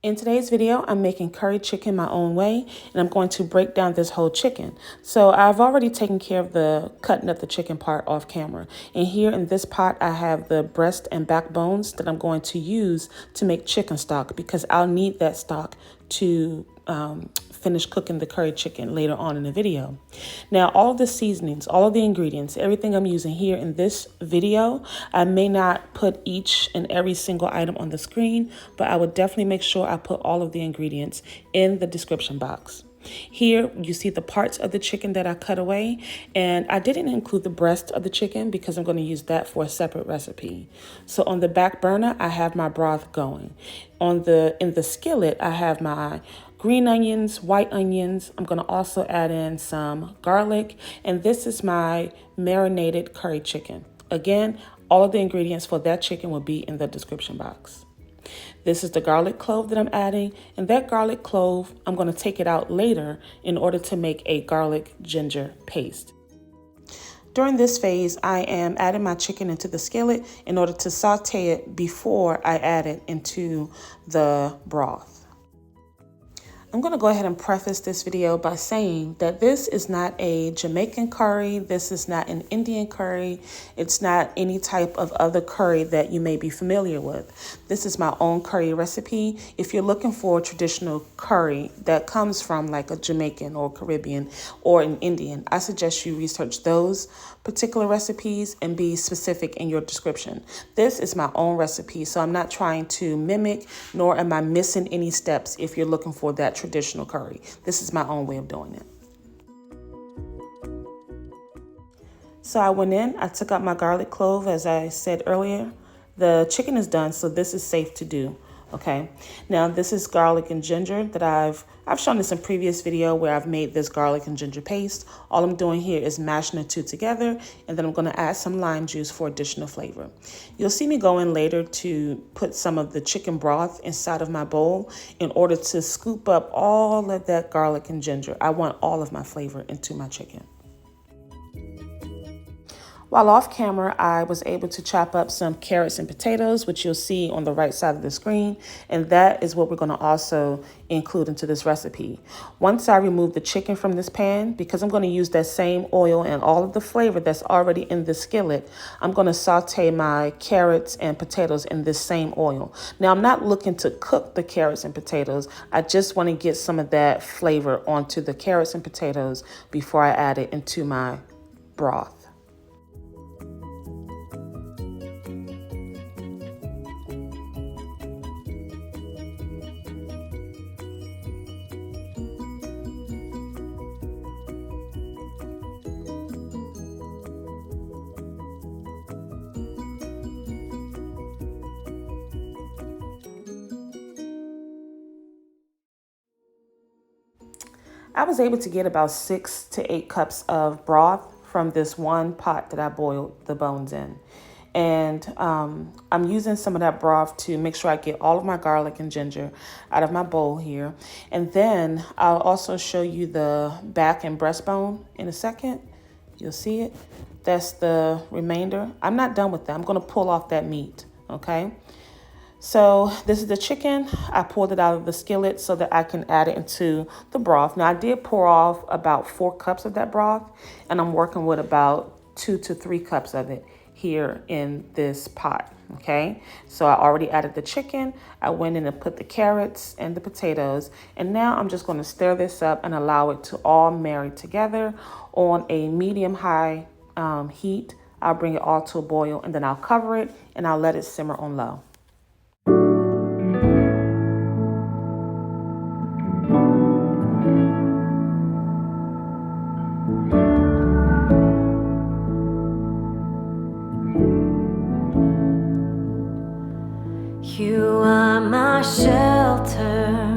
In today's video, I'm making curry chicken my own way, and I'm going to break down this whole chicken. So I've already taken care of the cutting up the chicken part off camera. And here in this pot, I have the breast and back bones that I'm going to use to make chicken stock because I'll need that stock to finish cooking the curry chicken later on in the video. Now, all of the seasonings, all of the ingredients, everything I'm using here in this video, I may not put each and every single item on the screen, but I would definitely make sure I put all of the ingredients in the description box. Here you see the parts of the chicken that I cut away, and I didn't include the breast of the chicken because I'm going to use that for a separate recipe. So on the back burner, I have my broth going. In the skillet, I have my green onions, white onions. I'm going to also add in some garlic, and this is my marinated curry chicken. Again, all of the ingredients for that chicken will be in the description box. This is the garlic clove that I'm adding, and that garlic clove, I'm going to take it out later in order to make a garlic ginger paste. During this phase, I am adding my chicken into the skillet in order to saute it before I add it into the broth. I'm going to go ahead and preface this video by saying that this is not a Jamaican curry. This is not an Indian curry. It's not any type of other curry that you may be familiar with. This is my own curry recipe. If you're looking for a traditional curry that comes from like a Jamaican or Caribbean or an Indian, I suggest you research those particular recipes and be specific in your description. This is my own recipe, so I'm not trying to mimic, nor am I missing any steps if you're looking for that traditional curry. This is my own way of doing it. So I went in, I took out my garlic clove, as I said earlier. The chicken is done, so this is safe to do. Okay, now this is garlic and ginger that I've shown in some previous video where I've made this garlic and ginger paste. All I'm doing here is mashing the two together, and then I'm going to add some lime juice for additional flavor. You'll see me go in later to put some of the chicken broth inside of my bowl in order to scoop up all of that garlic and ginger. I want all of my flavor into my chicken. While off camera, I was able to chop up some carrots and potatoes, which you'll see on the right side of the screen, and that is what we're going to also include into this recipe. Once I remove the chicken from this pan, because I'm going to use that same oil and all of the flavor that's already in the skillet, I'm going to saute my carrots and potatoes in this same oil. Now, I'm not looking to cook the carrots and potatoes. I just want to get some of that flavor onto the carrots and potatoes before I add it into my broth. I was able to get about 6 to 8 cups of broth from this one pot that I boiled the bones in. And I'm using some of that broth to make sure I get all of my garlic and ginger out of my bowl here. And then I'll also show you the back and breastbone in a second. You'll see it. That's the remainder. I'm not done with that. I'm going to pull off that meat, okay? So this is the chicken. I pulled it out of the skillet so that I can add it into the broth. Now I did pour off about 4 cups of that broth, and I'm working with about 2 to 3 cups of it here in this pot. Okay, so I already added the chicken. I went in and put the carrots and the potatoes, and now I'm just going to stir this up and allow it to all marry together on a medium-high heat. I'll bring it all to a boil, and then I'll cover it and I'll let it simmer on low. You are my shelter,